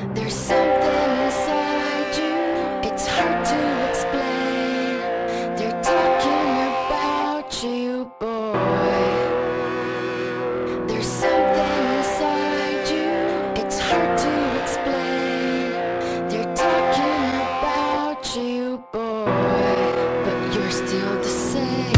There's something inside you, it's hard to explain. They're talking about you, boy. There's something inside you, it's hard to explain. They're talking about you, boy, but you're still the same.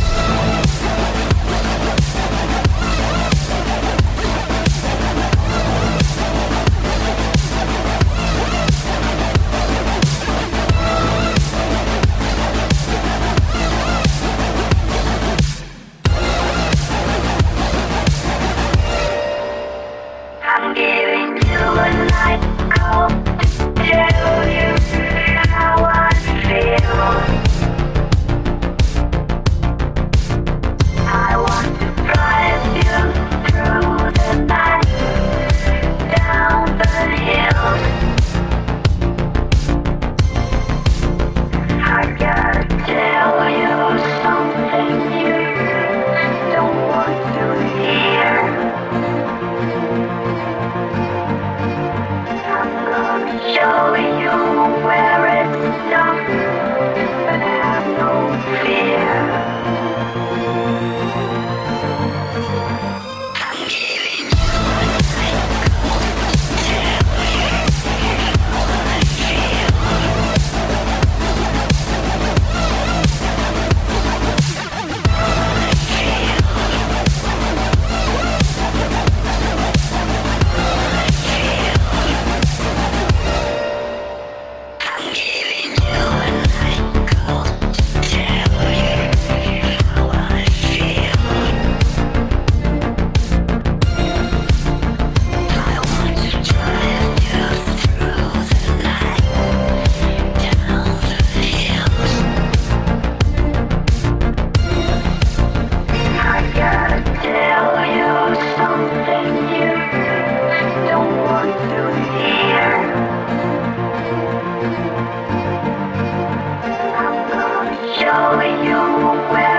I'm giving you a night call to tell you how I feel. I want to drive you through the night, down the hills. I gotta tell you something you don't want to hear. I'm gonna show you where it's dark, but have no fear. I'm giving you a night call to tell you how I feel. I'm giving you a night call to tell you how I feel. I want to drive you through the night, down the hills. I gotta tell you something you don't want to hear. I'm gonna show you where